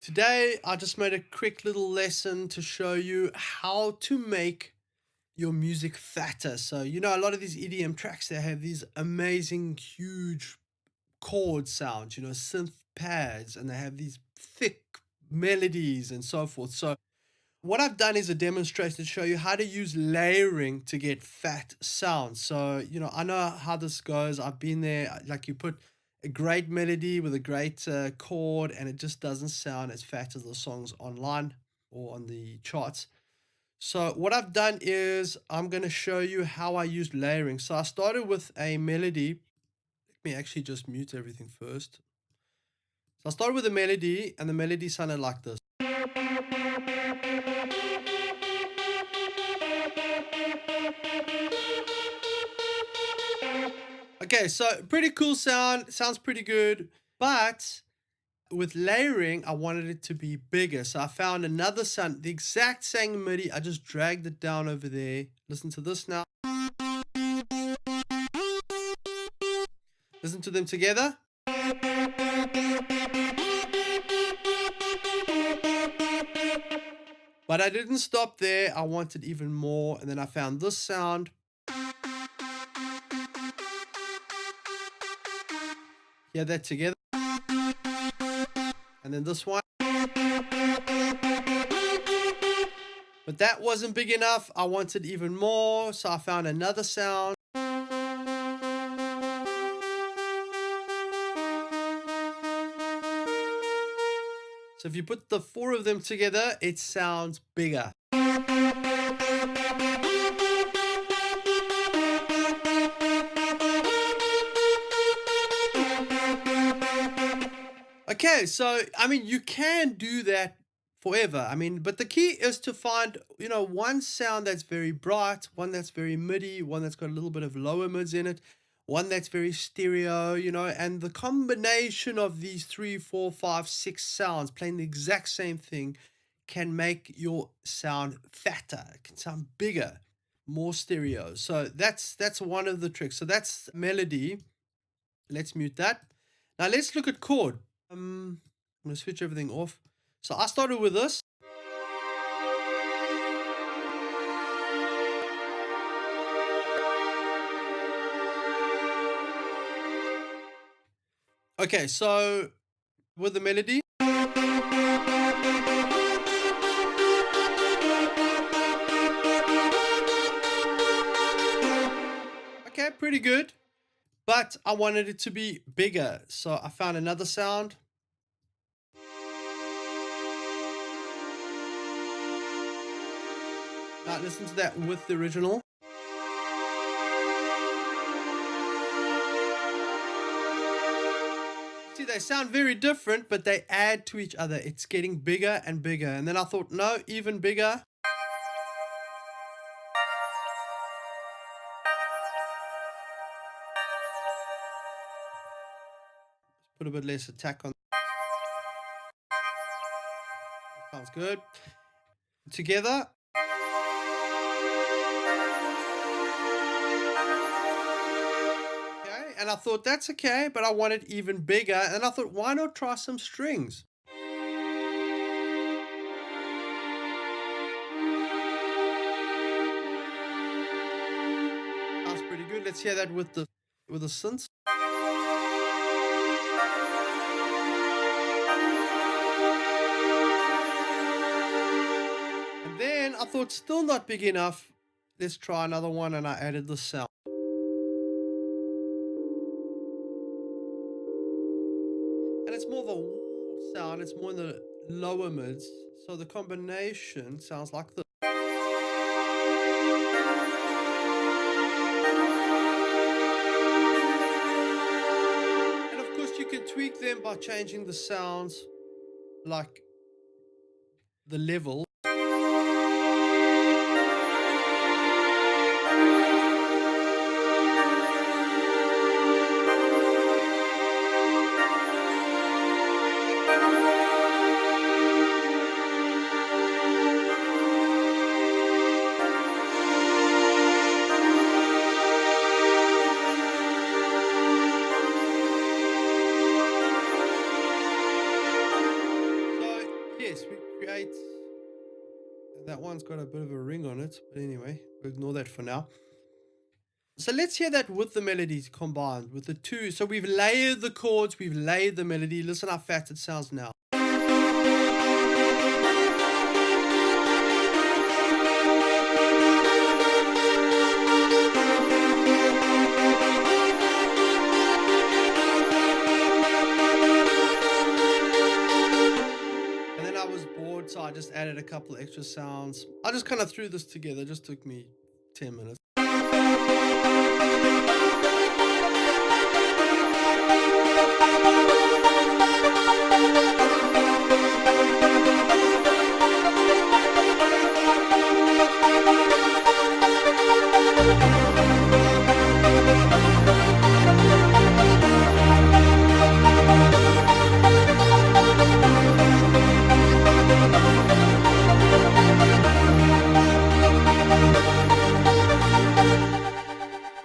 Today, I just made a quick little lesson to show you how to make your music fatter. So, a lot of these EDM tracks, they have these amazing, huge chord sounds, synth pads, and they have these thick melodies and so forth. So, what I've done is a demonstration to show you how to use layering to get fat sounds. So, I know how this goes. I've been there. Like you put a great melody with a great chord, and it just doesn't sound as fat as the songs online or on the charts. So, what I've done is I'm going to show you how I used layering. So, I started with a melody. Let me actually just mute everything first. So, I started with a melody, and the melody sounded like this. Okay, so pretty cool sound, sounds pretty good, but with layering, I wanted it to be bigger. So I found another sound, the exact same MIDI. I just dragged it down over there. Listen to this now. Listen to them together. But I didn't stop there. I wanted even more. And then I found this sound. Hear that together. And then this one. But that wasn't big enough. I wanted even more. So I found another sound. So if you put the four of them together, it sounds bigger. Okay, so you can do that forever. But the key is to find, one sound that's very bright, one that's very MIDI, one that's got a little bit of lower mids in it, one that's very stereo, and the combination of these 3, 4, 5, 6 sounds playing the exact same thing can make your sound fatter. It can sound bigger, more stereo. So that's one of the tricks. So that's melody. Let's mute that. Now let's look at chord. I'm gonna switch everything off. So I started with this. Okay, so with the melody. Okay, pretty good. But I wanted it to be bigger. So I found another sound. Now listen to that with the original. See, they sound very different, but they add to each other. It's getting bigger and bigger. And then I thought, no, even bigger. Put a bit less attack on. Sounds good. Together. Okay, and I thought that's okay, but I want it even bigger. And I thought, why not try some strings? Sounds pretty good. Let's hear that with the synths. And then I thought, still not big enough. Let's try another one, and I added the sound. And it's more of a wall sound. It's more in the lower mids. So the combination sounds like this. And of course, you can tweak them by changing the sounds, like the level. create, that one's got a bit of a ring on it, but anyway, we'll ignore that for now. So let's hear that with the melodies combined, with the two. So we've layered the chords, we've layered the melody. Listen how fat it sounds now. And then I was bored, so I just added a couple extra sounds. I just kind of threw this together. It just took me 10 minutes.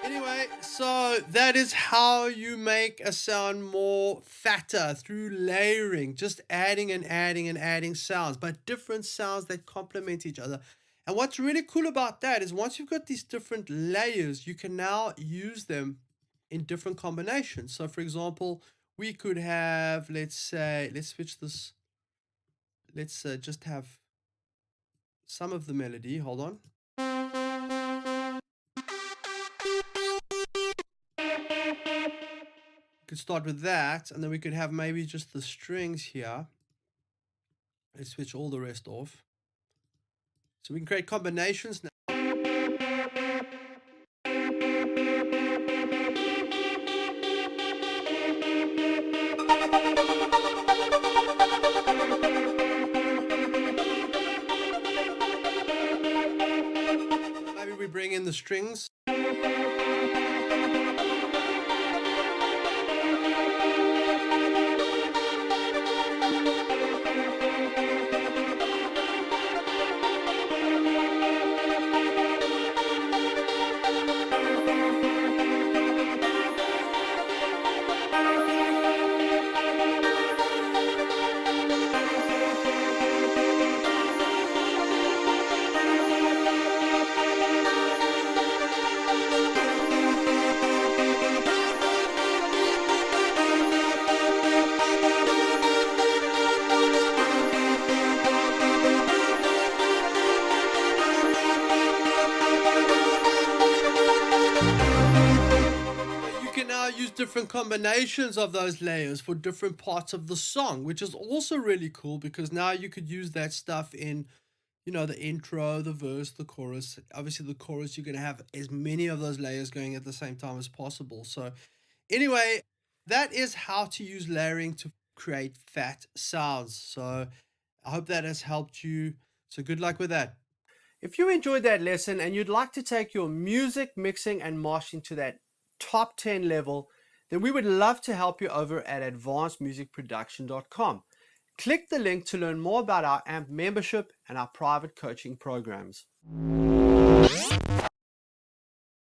Anyway, so that is how you make a sound more fatter, through layering, just adding and adding and adding sounds, but different sounds that complement each other. And what's really cool about that is once you've got these different layers, you can now use them in different combinations. So for example, we could have, let's say, let's switch this. Let's just have some of the melody. Hold on. Could start with that, and then we could have maybe just the strings here. Let's switch all the rest off. So we can create combinations now. Maybe we bring in the strings. Use different combinations of those layers for different parts of the song, which is also really cool because now you could use that stuff in, you know, the intro, the verse, the chorus. Obviously the chorus, you're going to have as many of those layers going at the same time as possible. So anyway, that is how to use layering to create fat sounds. So I hope that has helped you. So good luck with that. If you enjoyed that lesson and you'd like to take your music mixing and mastering to that top 10 level, then we would love to help you over at advancedmusicproduction.com. Click the link to learn more about our AMP membership and our private coaching programs.